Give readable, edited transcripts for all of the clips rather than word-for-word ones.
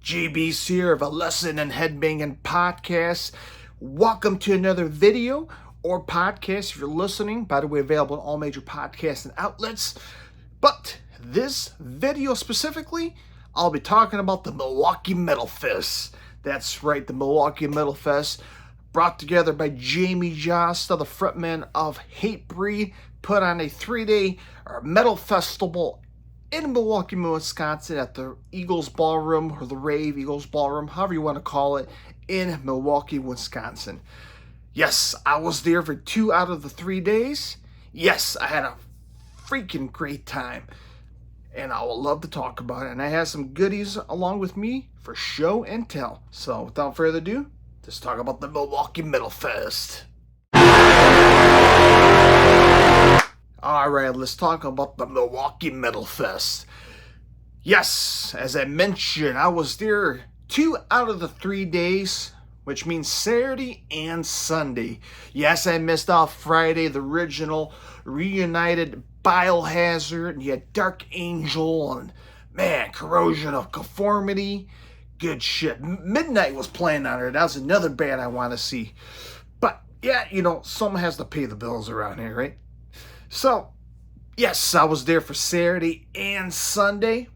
JB's here of a Lesson in Headbanging Podcast. Welcome to another video or podcast if you're listening. By the way, available on all major podcasting outlets. But this video specifically, I'll be talking about the Milwaukee Metal Fest. That's right, the Milwaukee Metal Fest, brought together by Jamie Josta, the frontman of Hatebreed, put on a 3-day metal festival in Milwaukee, Wisconsin, at the Eagles Ballroom, or the Rave Eagles Ballroom, however you want to call it, in Milwaukee, Wisconsin. Yes, I was there for 2 out of the 3 days. Yes, I had a freaking great time, and I will love to talk about it. And I have some goodies along with me for show and tell. So without further ado, let's talk about the Milwaukee Metal Fest. Alright, let's talk about the Milwaukee Metal Fest. Yes, as I mentioned, I was there 2 out of the 3 days, which means Saturday and Sunday. Yes, I missed out Friday, the original reunited Biohazard, and you had Dark Angel, and man, Corrosion of Conformity. Good shit. Midnight was playing on it. That was another band I want to see. But yeah, you know, someone has to pay the bills around here, right? So, yes, I was there for Saturday and Sunday.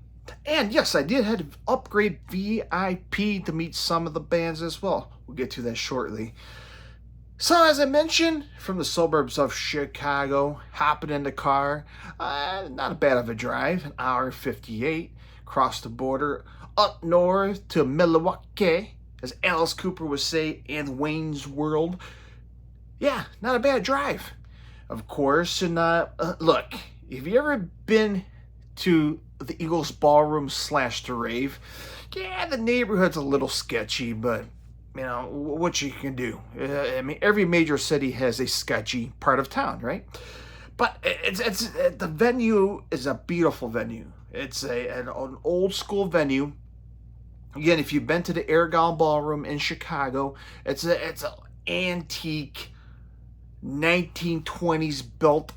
And yes, I did have to upgrade VIP to meet some of the bands as well. We'll get to that shortly. So, as I mentioned, from the suburbs of Chicago, hopping in the car, not a bad of a drive, an hour 58, across the border, up north to Milwaukee, as Alice Cooper would say, in Wayne's World. Yeah, not a bad drive. Of course, and look, if you ever been to the Eagles Ballroom / the Rave, yeah, the neighborhood's a little sketchy, but, you know, what you can do. I mean, every major city has a sketchy part of town, right? But the venue is a beautiful venue. It's an old school venue. Again, if you've been to the Aragon Ballroom in Chicago, it's an antique 1920s built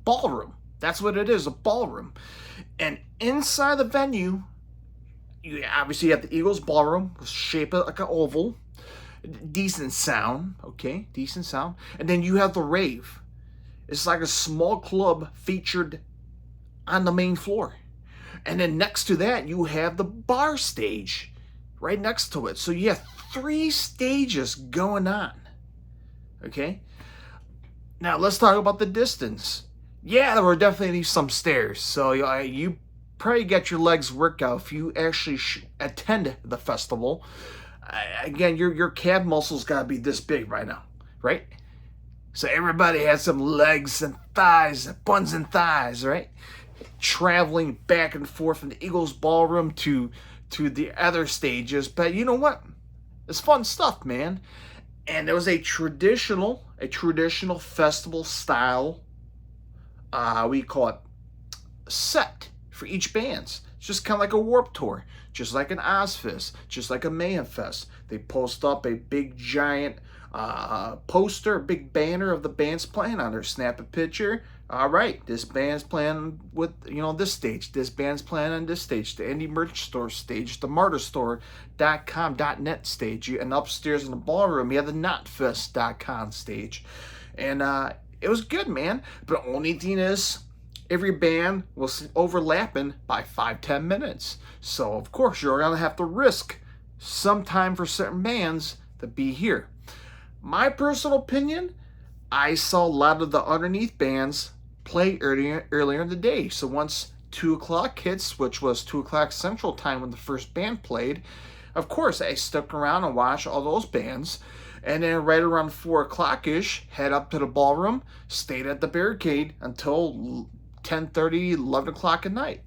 ballroom. That's what it is, a ballroom. And inside the venue, you obviously have the Eagles Ballroom, shaped like an oval. Decent sound, okay? Decent sound. And then you have the Rave. It's like a small club featured on the main floor. And then next to that, you have the bar stage right next to it. So you have 3 stages going on, okay? Now, let's talk about the distance. Yeah, there were definitely some stairs, so you probably get your legs worked out if you actually attend the festival. Again, your calf muscles got to be this big right now, right? So everybody has some legs and thighs, buns and thighs, right? Traveling back and forth from the Eagles Ballroom to the other stages. But you know what? It's fun stuff, man. And there was a traditional festival style, we call it, set for each band. It's just kind of like a Warped Tour, just like an Ozfest, just like a Mayhem Fest. They post up a big giant poster, a big banner of the bands playing on there. Snap a picture. All right, this band's playing with, you know, this stage. This band's playing on this stage. The Indie Merch Store stage, the MartyrStore.com.net stage. And upstairs in the ballroom, you have the NotFest.com stage. And it was good, man. But the only thing is, every band was overlapping by 5-10 minutes. So, of course, you're going to have to risk some time for certain bands to be here. My personal opinion, I saw a lot of the underneath bands play earlier in the day. So once 2 o'clock hits, which was 2 o'clock Central Time when the first band played, of course, I stuck around and watched all those bands. And then right around 4 o'clock-ish, head up to the ballroom, stayed at the barricade until 10:30, 11 o'clock at night.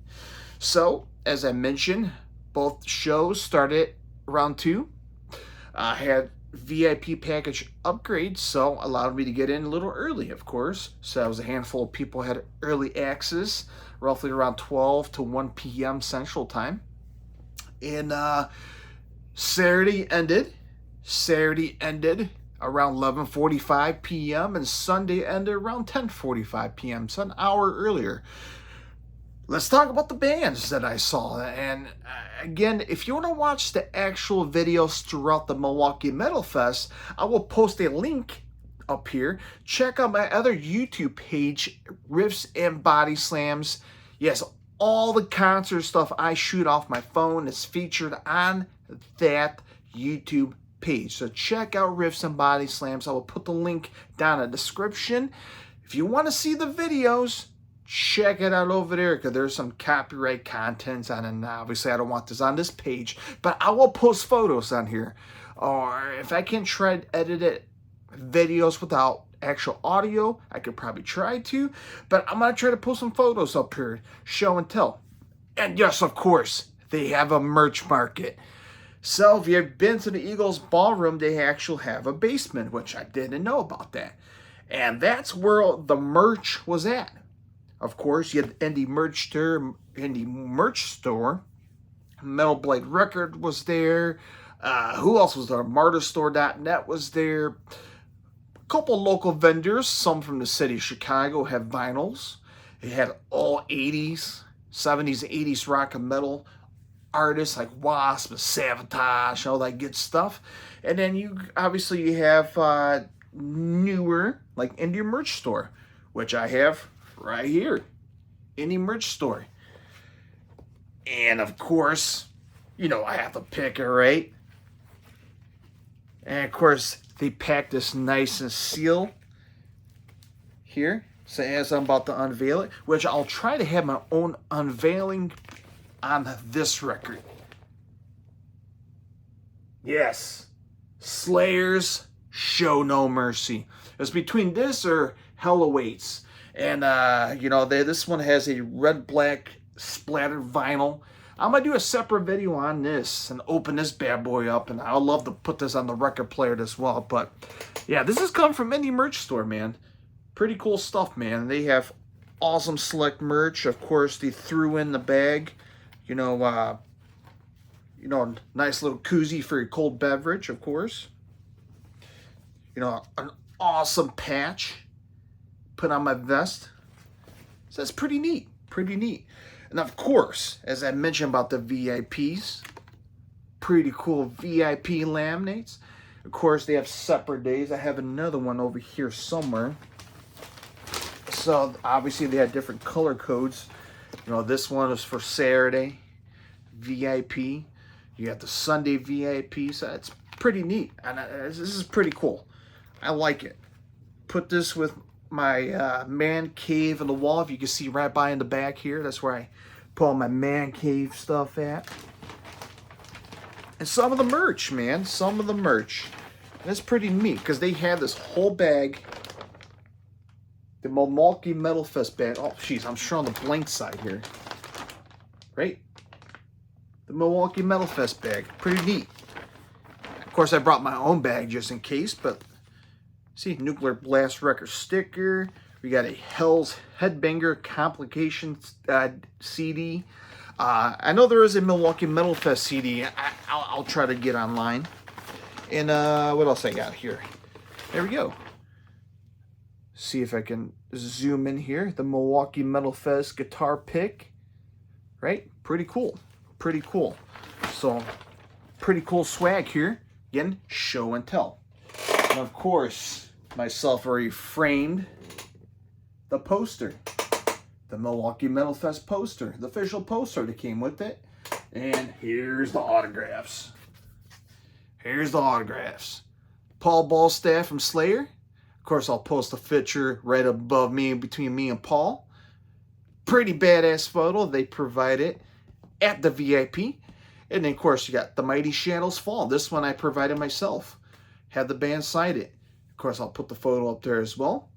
So, as I mentioned, both shows started around 2. I had VIP package upgrade, so allowed me to get in a little early, of course. So that was a handful of people had early access, roughly around 12 to 1 p.m. Central Time. And Saturday ended around 11:45 p.m. and Sunday ended around 10:45 p.m., so an hour earlier. let's talk about the bands that I saw. And again, if you want to watch the actual videos throughout the Milwaukee Metal Fest, I will post a link up here. Check out my other YouTube page, Riffs and Body Slams. Yes, all the concert stuff I shoot off my phone is featured on that YouTube page. So check out Riffs and Body Slams. I will put the link down in the description. If you want to see the videos, check it out over there, because there's some copyright contents on it. And obviously I don't want this on this page, but I will post photos on here. Or if I can try to edit it, videos without actual audio, I could probably try to, but I'm going to try to post some photos up here, show and tell. And yes, of course, they have a merch market. So if you've been to the Eagles Ballroom, they actually have a basement, which I didn't know about that. And that's where the merch was at. Of course, you had the indie merch store. Metal Blade Record was there. Who else was there? MartyrStore.net was there. A couple local vendors, some from the city of Chicago, have vinyls. It had all 80s, 70s, 80s rock and metal artists like Wasp, Sabotage, all that good stuff. And then you have newer, like indie merch store, which I have right here, indie merch store. And of course, I have to pick it, right? And of course, they pack this nice and seal here. So as I'm about to unveil it, which I'll try to have my own unveiling on this record. Yes, Slayer's Show No Mercy. It's between this or Hell Awaits. And, this one has a red-black splattered vinyl. I'm going to do a separate video on this and open this bad boy up. And I'd love to put this on the record player as well. But, yeah, this has come from Indie Merch Store, man. Pretty cool stuff, man. They have awesome select merch. Of course, they threw in the bag, nice little koozie for your cold beverage, of course. An awesome patch put on my vest. So that's pretty neat, pretty neat. And of course, as I mentioned about the VIPs, pretty cool VIP laminates. Of course, they have separate days. I have another one over here somewhere. So obviously they had different color codes. This one is for Saturday VIP. You got the Sunday VIP. So it's pretty neat. And this is pretty cool. I like it. Put this with my man cave in the wall. If you can see right by in the back here, that's where I put all my man cave stuff at. And some of the merch, man, some of the merch. That's pretty neat, because they have this whole bag, the Milwaukee Metal Fest bag. Oh, jeez, I'm sure on the blank side here, right? The Milwaukee Metal Fest bag, pretty neat. Of course, I brought my own bag just in case, but see, Nuclear Blast record sticker. We got a Hell's Headbanger Complications CD. I know there is a Milwaukee Metal Fest CD. I'll try to get online. And what else I got here? There we go. See if I can zoom in here. The Milwaukee Metal Fest guitar pick. Right? Pretty cool. Pretty cool. So, pretty cool swag here. Again, show and tell. And of course, myself already framed the poster. The Milwaukee Metal Fest poster. The official poster that came with it. And here's the autographs. Here's the autographs. Paul Ballstaff from Slayer. Of course, I'll post a picture right above me, between me and Paul. Pretty badass photo. They provide it at the VIP. And then, of course, you got The Mighty Shadows Fall. This one I provided myself. Had the band sign it. Of course, I'll put the photo up there as well.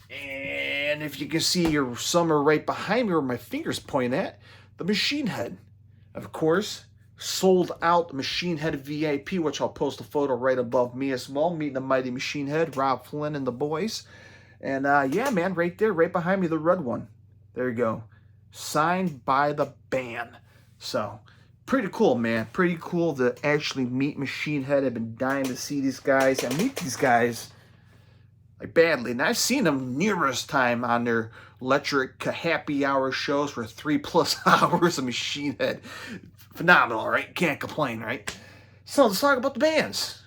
And if you can see your summer right behind me where my fingers point at, the Machine Head. Of course, sold out Machine Head VIP, which I'll post a photo right above me as well. Meeting the Mighty Machine Head, Rob Flynn and the boys. And yeah, man, right there, right behind me, the red one. There you go. Signed by the band. So, pretty cool, man. Pretty cool to actually meet Machine Head. I've been dying to see these guys and meet these guys like badly. And I've seen them numerous times on their electric happy hour shows for 3+ hours of Machine Head. Phenomenal, right? Can't complain, right? So let's talk about the bands.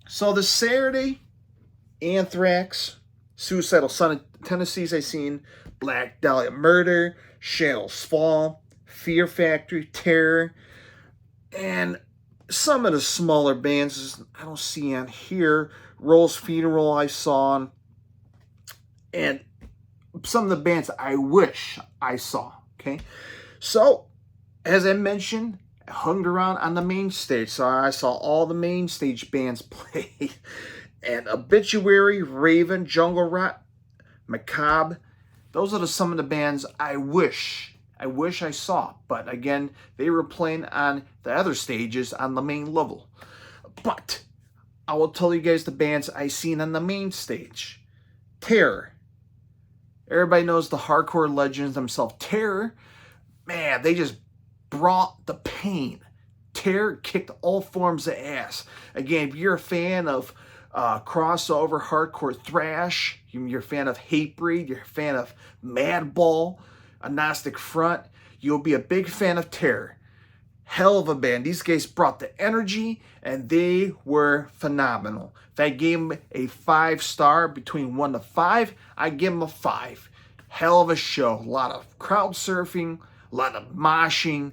So this Saturday, Anthrax, Suicidal Son of Tennessee's I seen, Black Dahlia Murder, Shadows Fall, Fear Factory, Terror, and some of the smaller bands I don't see on here. Rose Funeral I saw, and some of the bands I wish I saw. Okay, so as I mentioned, I hung around on the main stage, so I saw all the main stage bands play. And Obituary, Raven, Jungle Rot, Macabre, those are some of the bands I wish I saw. But again, they were playing on the other stages on the main level. But I will tell you guys the bands I seen on the main stage. Terror. Everybody knows the hardcore legends themselves. Terror, man, they just brought the pain. Terror kicked all forms of ass. Again, if you're a fan of crossover hardcore thrash, you're a fan of Hatebreed, you're a fan of Madball, Agnostic Front, you'll be a big fan of Terror. Hell of a band. These guys brought the energy, and they were phenomenal. If I gave them a 5-star between 1 to 5, I give them a 5. Hell of a show. A lot of crowd surfing, a lot of moshing.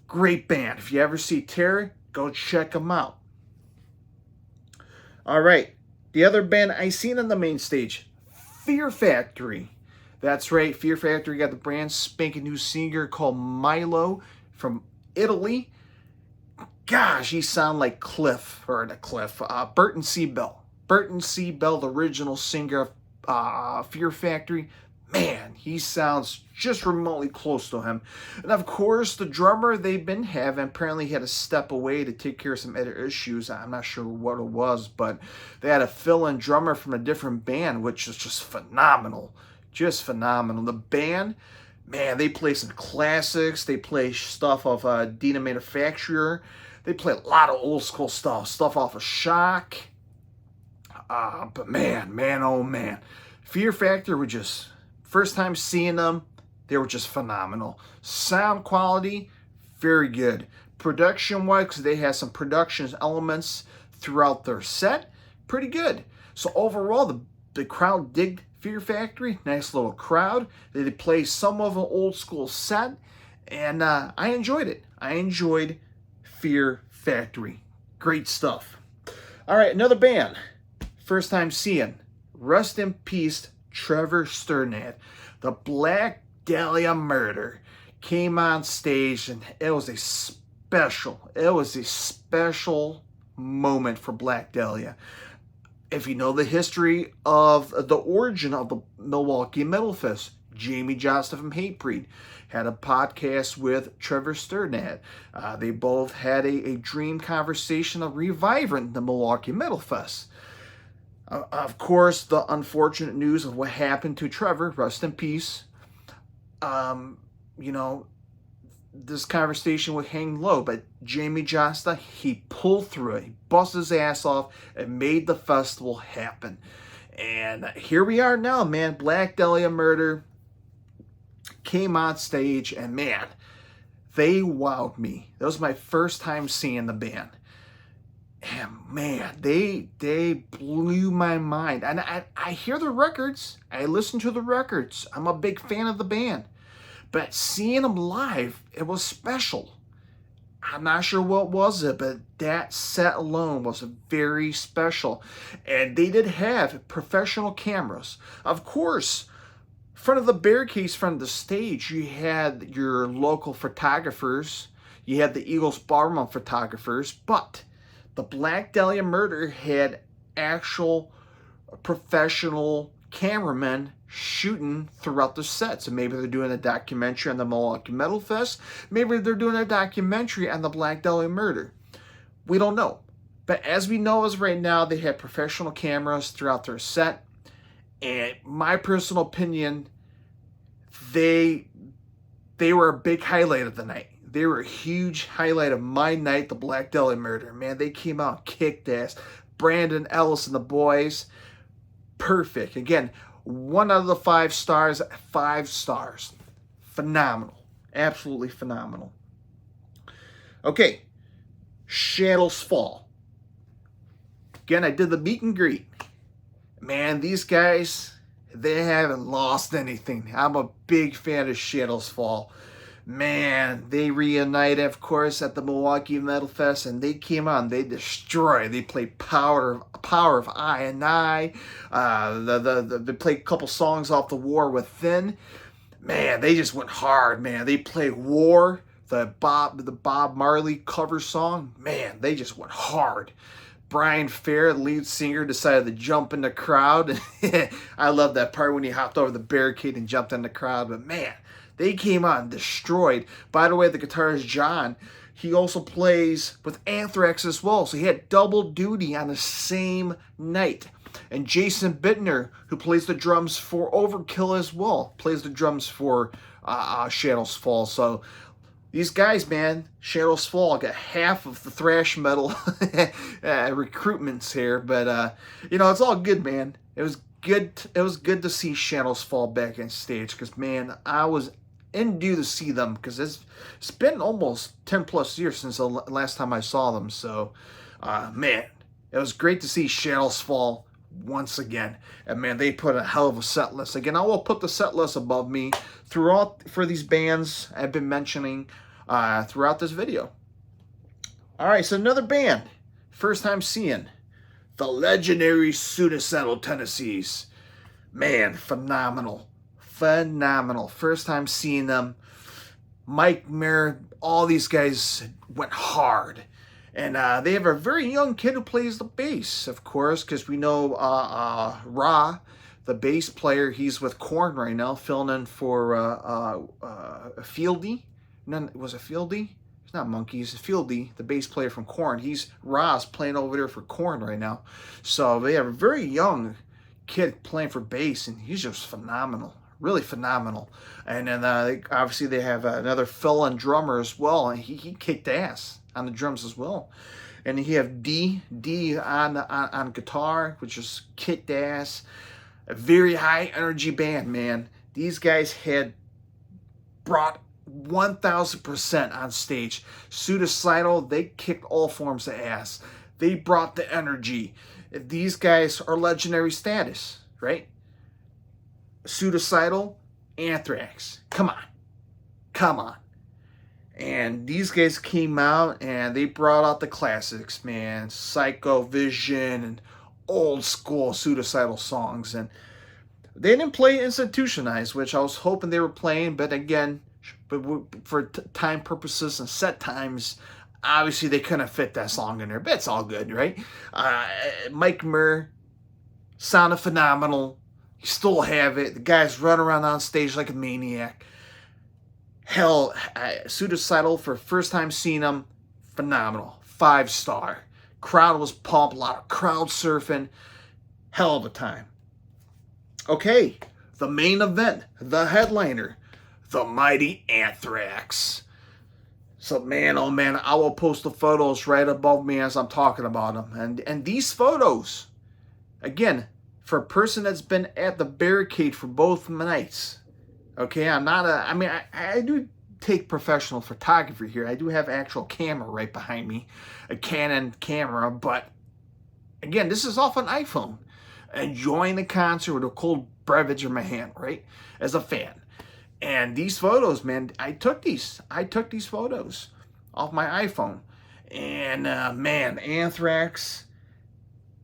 Great band. If you ever see Terror, go check them out. All right, the other band I seen on the main stage, Fear Factory. That's right, Fear Factory got the brand spanking new singer called Milo from Italy. Gosh, he sound like Burton C. Bell. Burton C. Bell, the original singer of Fear Factory. Man, he sounds just remotely close to him. And of course, the drummer they've been having apparently had to step away to take care of some other issues. I'm not sure what it was, but they had a fill-in drummer from a different band, which is just phenomenal. Just phenomenal. The band, man, they play some classics. They play stuff of Dina Manufacturer. They play a lot of old school stuff off of Shock. But man, oh man. Fear Factor were just, first time seeing them, they were just phenomenal. Sound quality, very good. Production-wise, because they had some production elements throughout their set, pretty good. So overall, the crowd digged Fear Factory. Nice little crowd. They did play some of an old school set, and I enjoyed it. I enjoyed Fear Factory. Great stuff. All right, another band. First time seeing. Rest in peace, Trevor Sturnad. The Black Dahlia Murder came on stage, and it was a special moment for Black Dahlia. If you know the history of the origin of the Milwaukee Metal Fest, Jamie Johnston from Hatebreed had a podcast with Trevor Sturnad. They both had a dream conversation of reviving the Milwaukee Metal Fest. Of course, the unfortunate news of what happened to Trevor, rest in peace, this conversation would hang low, but Jamie Johnston, he pulled through it. He busted his ass off and made the festival happen. And here we are now, man. Black Dahlia Murder came on stage, and man, they wowed me. That was my first time seeing the band. And man, they blew my mind. And I hear the records. I listen to the records. I'm a big fan of the band. But seeing them live, it was special. I'm not sure what was it, but that set alone was very special. And they did have professional cameras. Of course, front of the barricades, front of the stage, you had your local photographers. You had the Eagles Ballroom photographers. But the Black Dahlia Murder had actual professional cameramen shooting throughout the set. So maybe they're doing a documentary on the Milwaukee Metal Fest. Maybe they're doing a documentary on the Black Dahlia Murder. We don't know. But as we know as right now, they had professional cameras throughout their set. And my personal opinion, they were a big highlight of the night. They were a huge highlight of my night, the Black Dahlia Murder. Man, they came out, kicked ass. Brandon Ellis and the boys, perfect. Again, 1 out of the 5 stars, 5 stars. Phenomenal. Absolutely phenomenal. Okay, Shadows Fall. Again, I did the meet and greet. Man, these guys, they haven't lost anything. I'm a big fan of Shadows Fall. Man, they reunited, of course, at the Milwaukee Metal Fest, and they came on. They destroyed. They played Power of I and I. They played a couple songs off the War Within. Man, they just went hard, man. They played War, the Bob Marley cover song. Man, they just went hard. Brian Fair, the lead singer, decided to jump in the crowd. I love that part when he hopped over the barricade and jumped in the crowd. But man, they came on, destroyed. By the way, the guitarist John, he also plays with Anthrax as well. So he had double duty on the same night. And Jason Bittner, who plays the drums for Overkill as well, plays the drums for Shadows Fall. So these guys, man, Shadows Fall got half of the thrash metal recruitments here. But, you know, it's all good, man. It was good. It was good to see Shadows Fall back on stage because, man, I was due to see them because it's been almost 10 plus years since the last time I saw them. So, man, it was great to see Shadows Fall once again. And man, they put a hell of a set list. Again, I will put the set list above me throughout for these bands I've been mentioning throughout this video. All right, so another band, first time seeing, the legendary Suicidal Tendencies. Man, phenomenal. Phenomenal. First time seeing them. Mike Mayer, all these guys went hard. And they have a very young kid who plays the bass, of course, because we know Ra, the bass player, he's with Korn right now, filling in for Fieldy. Was it Fieldy? It's not Monkeys. It's Fieldy, the bass player from Korn. Ra's playing over there for Korn right now. So they have a very young kid playing for bass, and he's just phenomenal. Really phenomenal. And then obviously they have another fill-in drummer as well, and he kicked ass on the drums as well. And you have D on guitar, which is kicked ass. A very high energy band, man. These guys had brought 1,000% on stage. Suicidal, they kicked all forms of ass. They brought the energy. These guys are legendary status, right? Suicidal, Anthrax. Come on. Come on. And these guys came out and they brought out the classics, man. Psycho Vision and old school Suicidal songs. And they didn't play Institutionalized, which I was hoping they were playing. But again, for time purposes and set times, obviously they couldn't fit that song in there. But it's all good, right? Mike Mayer sounded phenomenal. You still have it. The guy's running around on stage like a maniac. Hell, Suicidal, for first time seeing them, phenomenal. 5-star. Crowd was pumped, a lot of crowd surfing. Hell of a time. Okay, the main event, the headliner, the mighty Anthrax. So man, oh man, I will post the photos right above me as I'm talking about them. And these photos, again, for a person that's been at the barricade for both nights, okay, I do take professional photography here. I do have actual camera right behind me, a Canon camera, but again, this is off an iPhone. Enjoying the concert with a cold beverage in my hand, right, as a fan. And these photos, man, I took these photos off my iPhone. And man, Anthrax,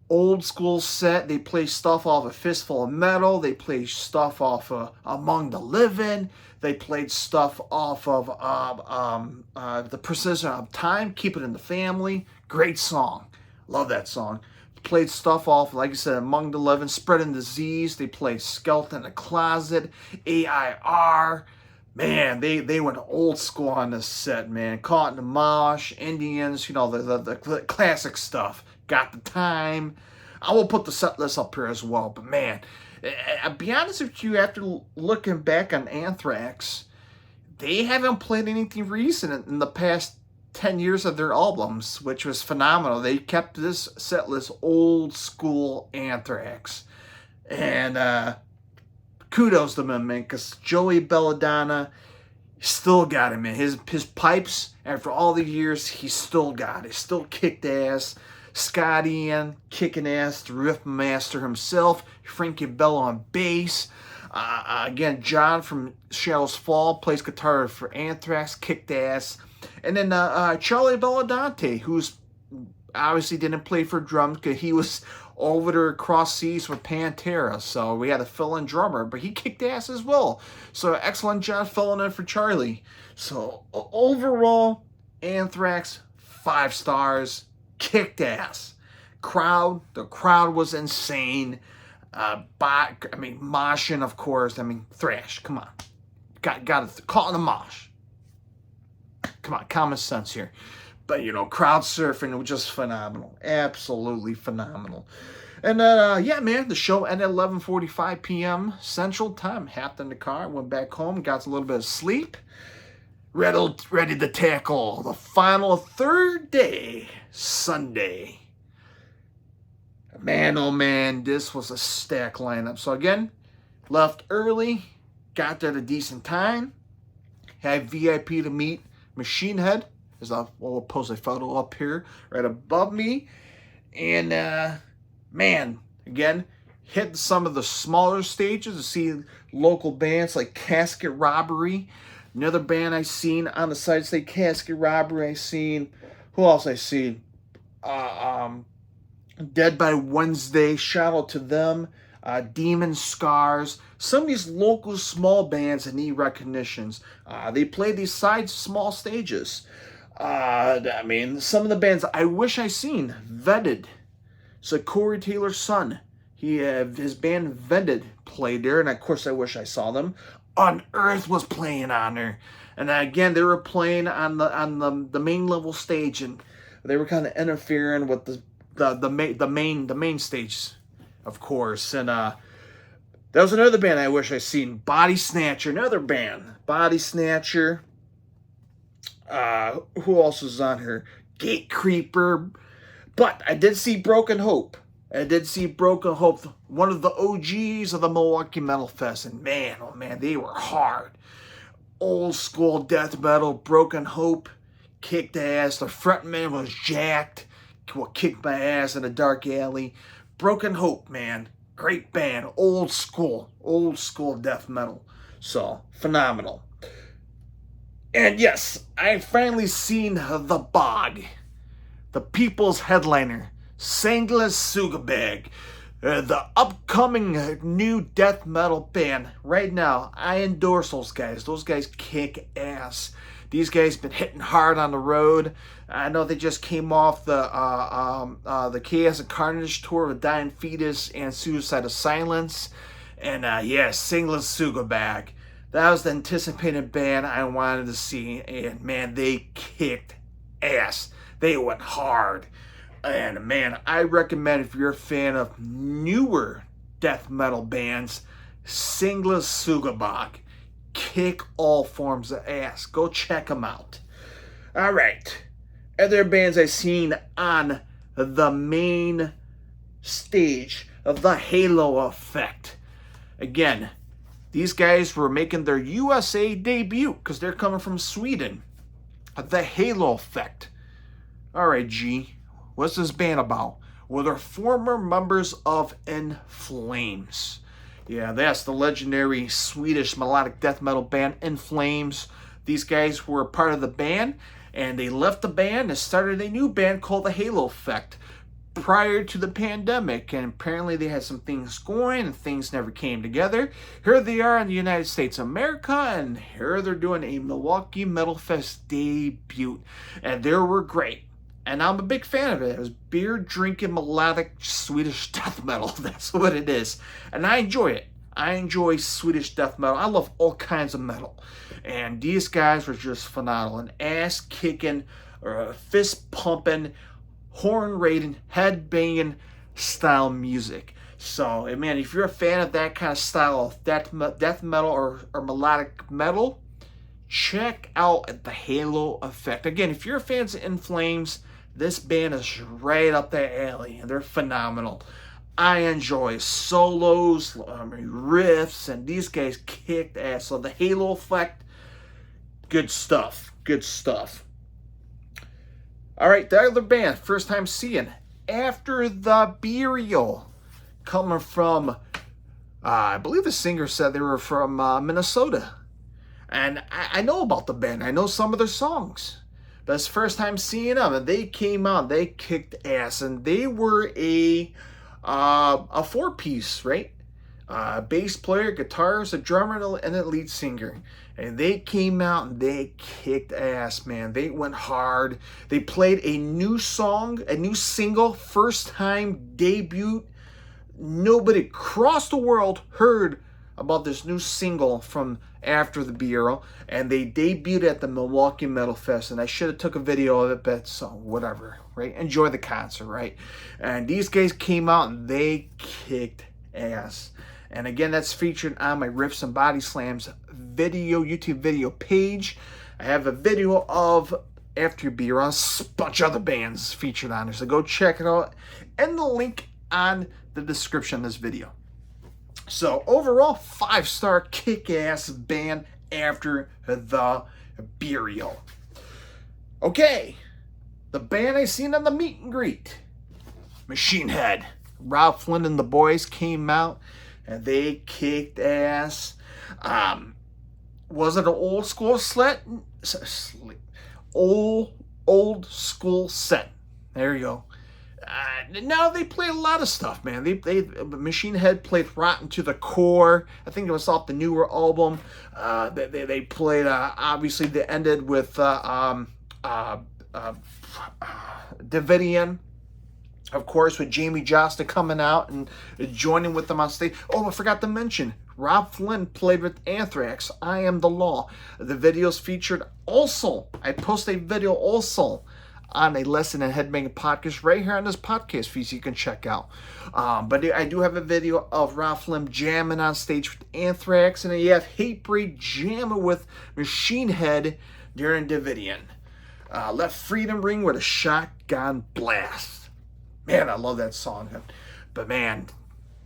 old school set. They play stuff off a Fistful of Metal. They play stuff off Among the Living. They played stuff off of The Precision of Time, Keep It in the Family. Great song. Love that song. Played stuff off, like I said, Among the Living, Spreading Disease. They played Skeleton in the Closet, AIR. Man, they went old school on this set, man. Caught in the Mosh, Indians, you know, the classic stuff. Got the Time. I will put the set list up here as well. But man, I'll be honest with you, after looking back on Anthrax, they haven't played anything recent in the past 10 years of their albums, which was phenomenal. They kept this set list old school Anthrax. And kudos to him, man, because Joey Belladonna still got him, man. His pipes, after all the years, he still got it. Still kicked ass. Scott Ian kicking ass, the riff master himself. Frankie Bell on bass. Again, John from Shadows Fall plays guitar for Anthrax, kicked ass. And then Charlie Belladante, who's obviously didn't play for drums because he was over there across seas with Pantera. So we had a fill-in drummer, but he kicked ass as well. So excellent job filling in for Charlie. So overall, Anthrax, 5 stars, kicked ass. The crowd was insane. Moshing, of course. Thrash. Come on, got to call it a mosh. Come on, common sense here. But crowd surfing was just phenomenal, absolutely phenomenal. And yeah, man, the show ended at 11:45 p.m. Central Time. Hopped in the car, went back home, got a little bit of sleep. Ready to tackle the final third day, Sunday. Man, oh man, this was a stack lineup. So again, left early, got there at a decent time, had VIP to meet Machine Head. There's we'll post a photo up here right above me. And man, again, hit some of the smaller stages to see local bands like Casket Robbery. Another band I seen on the side say Casket Robbery. I seen, who else I seen? Dead by Wednesday, shout out to them. Demon Scars. Some of these local small bands that need recognitions. They play these small stages. Some of the bands I wish I seen. Vetted. So Corey Taylor's son. His band Vetted played there, and of course I wish I saw them. Unearth was playing on there. And again, they were playing on the main level stage, and they were kind of interfering with the main stage, of course. And that was another band I wish I seen. Body Snatcher, another band. Body Snatcher. Who else is on here? Gate Creeper. But I did see Broken Hope. One of the OGs of the Milwaukee Metal Fest. And man, oh man, they were hard. Old school death metal. Broken Hope kicked ass. The frontman was jacked. Kicked my ass in a dark alley. Broken Hope, man. Great band. Old school death metal. So, phenomenal. And yes, I finally seen the Bog. The people's headliner. Sangless Sugabag. The upcoming new death metal band. Right now, I endorse those guys. Those guys kick ass. These guys been hitting hard on the road. I know they just came off the Chaos and Carnage tour with Dying Fetus and Suicide of Silence. And Sangless Sugabag. That was the anticipated band I wanted to see. And man, they kicked ass. They went hard. And man, I recommend if you're a fan of newer death metal bands, Sangless Sugabag. Kick all forms of ass. Go check them out. All right. Other bands I've seen on the main stage of the Halo Effect. Again, these guys were making their USA debut because they're coming from Sweden. The Halo Effect. All right, G. What's this band about? Well, they're former members of In Flames. Yeah, that's the legendary Swedish melodic death metal band In Flames. These guys were a part of the band, and they left the band and started a new band called the Halo Effect prior to the pandemic. And apparently they had some things going, and things never came together. Here they are in the United States of America, and here they're doing a Milwaukee Metal Fest debut. And they were great. And I'm a big fan of it. It was beer-drinking, melodic Swedish death metal. That's what it is. And I enjoy it. I enjoy Swedish death metal. I love all kinds of metal. And these guys were just phenomenal. An ass-kicking, fist-pumping, horn-raiding, head-banging style music. So, man, if you're a fan of that kind of style of death metal or melodic metal, check out the Halo Effect. Again, if you're a fan of In Flames, this band is right up their alley, and they're phenomenal. I enjoy solos, riffs, and these guys kicked ass. So the halo effect, good stuff. Good stuff. All right, the other band, first time seeing, After the Burial, coming from, I believe the singer said they were from Minnesota. And I know about the band. I know some of their songs. But it's the first time seeing them. And they came out, they kicked ass. And they were a four-piece, right? Bass player, guitarist, a drummer, and a lead singer. And they came out and they kicked ass, man. They went hard. They played a new song, a new single, first time debut. Nobody across the world heard about this new single from After the Burial, and they debuted at the Milwaukee Metal Fest, and I should have took a video of it, but so whatever, right? Enjoy the concert, right? And these guys came out and they kicked ass. And again, that's featured on my Riffs and Body Slams video, YouTube video page. I have a video of After Burial, a bunch of other bands featured on there, so go check it out, and the link on the description of this video. So overall, 5-star kick-ass band, After the Burial. Okay, the band I seen on the meet and greet, Machine Head. Rob Flynn and the boys came out and they kicked ass. Was it an old school set? Old school set. There you go. Now they played a lot of stuff, man. They Machine Head played Rotten to the Core. I think it was off the newer album. They played obviously they ended with Davidian, of course, with Jamie Josta coming out and joining with them on stage. Oh, I forgot to mention, Rob Flynn played with Anthrax, I Am the Law. The videos featured also, I post a video also on a Lesson in Headbanging podcast right here on this podcast feed, so you can check out. But I do have a video of Rob Flynn jamming on stage with Anthrax, and then you have Hatebreed jamming with Machine Head during Davidian. Left Freedom Ring with a shotgun blast. Man, I love that song. But man,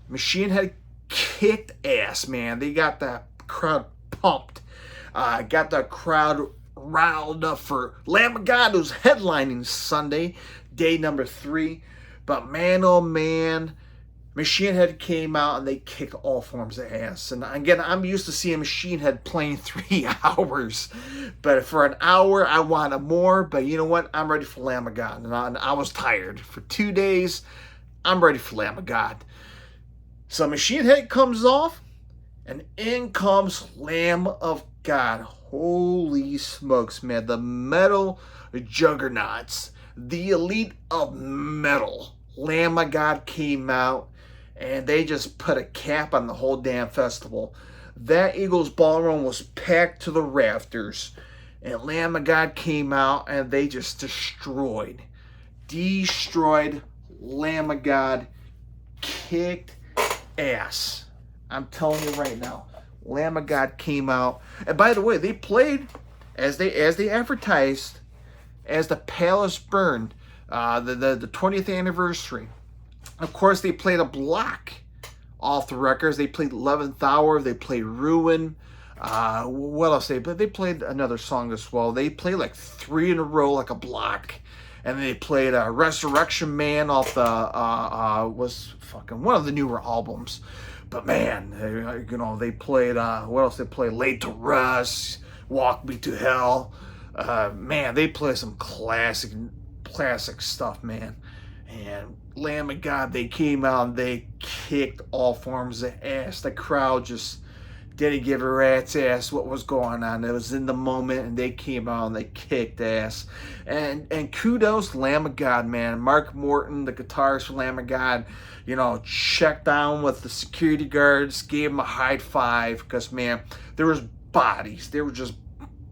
Machine Head kicked ass, man. They got that crowd pumped. Got the crowd riled up for Lamb of God, who's headlining Sunday, day number 3. But man, oh man, Machine Head came out and they kicked all forms of ass. And again, I'm used to seeing Machine Head playing 3 hours. But for an hour, I wanted more. But you know what? I'm ready for Lamb of God. And I was tired. For 2 days, I'm ready for Lamb of God. So Machine Head comes off, and in comes Lamb of God. Holy smokes, man. The metal juggernauts. The elite of metal. Lamb of God came out, and they just put a cap on the whole damn festival. That Eagles Ballroom was packed to the rafters. And Lamb of God came out, and they just destroyed. Lamb of God kicked ass. I'm telling you right now. Lamb of God came out. And by the way, they played as they advertised as the Palace Burned, the 20th anniversary. Of course, they played a block off the records. They played 11th Hour. They played Ruin. What else? They played another song as well. They played like 3 in a row, like a block. And they played Resurrection Man off the was fucking one of the newer albums. But man, they played what else? They played Laid to Rest, Walk Me to Hell. Man, they play some classic stuff, man. And Lamb of God, they came out and they kicked all forms of ass. The crowd just didn't give a rat's ass what was going on. It was in the moment, and they came out and they kicked ass. And kudos, Lamb of God, man. Mark Morton, the guitarist for Lamb of God, checked down with the security guards, gave him a high five, because, man, there was bodies. There were just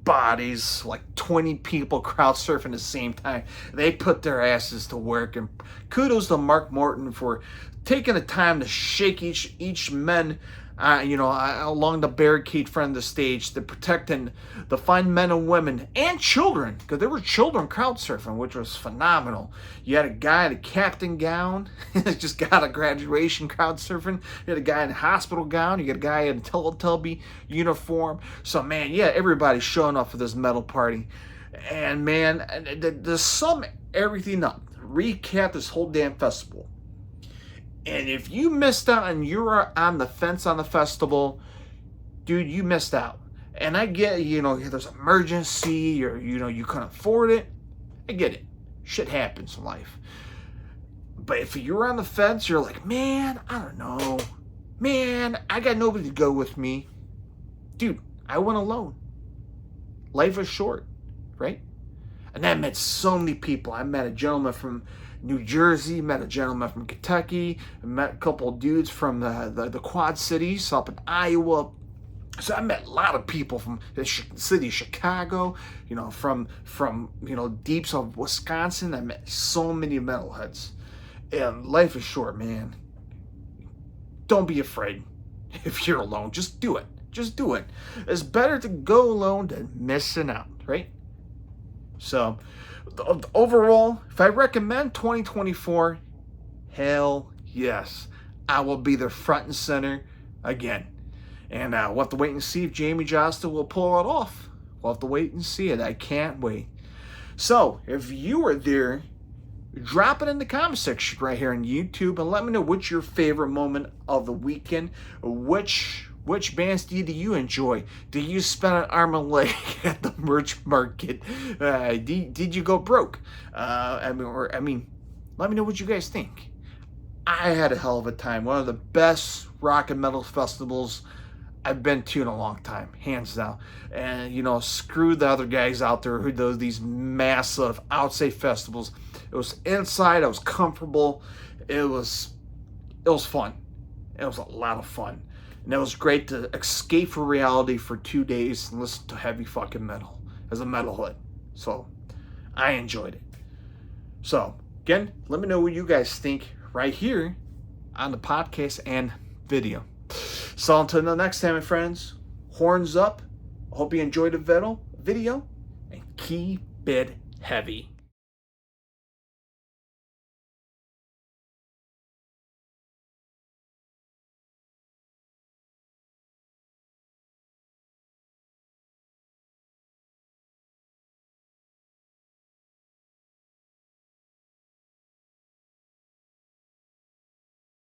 bodies, like 20 people crowd surfing at the same time. They put their asses to work, and kudos to Mark Morton for taking the time to shake each men along the barricade front of the stage, they're protecting the fine men and women and children, because there were children crowd surfing, which was phenomenal. You had a guy in a captain gown, just got a graduation crowd surfing. You had a guy in a hospital gown. You got a guy in a Teletubby uniform. So, man, yeah, everybody's showing up for this metal party. And, man, to sum everything up, recap this whole damn festival. And if you missed out and you were on the fence on the festival, dude, you missed out. And I get, there's emergency or, you couldn't afford it. I get it. Shit happens in life. But if you're on the fence, you're like, man, I don't know. Man, I got nobody to go with me. Dude, I went alone. Life is short, right? And I met so many people. I met a gentleman from New Jersey, met a gentleman from Kentucky, I met a couple of dudes from the Quad Cities up in Iowa. So I met a lot of people from the city of Chicago, from deep south Wisconsin. I met so many metalheads. And life is short, man. Don't be afraid if you're alone. Just do it. Just do it. It's better to go alone than missing out, right? So, overall, if I recommend 2024, hell yes. I will be there front and center again. And we'll have to wait and see if Jamie Johnston will pull it off. We'll have to wait and see it. I can't wait. So, if you are there, drop it in the comment section right here on YouTube and let me know what's your favorite moment of the weekend. Which bands do you enjoy? Do you spend an arm and leg at the merch market? Did you go broke? Let me know what you guys think. I had a hell of a time. One of the best rock and metal festivals I've been to in a long time, hands down. And screw the other guys out there who do these massive outside festivals. It was inside. I was comfortable. It was fun. It was a lot of fun. And it was great to escape from reality for 2 days and listen to heavy fucking metal as a metalhead. So, I enjoyed it. So, again, let me know what you guys think right here on the podcast and video. So, until the next time, my friends, horns up. I hope you enjoyed the video and keep it heavy.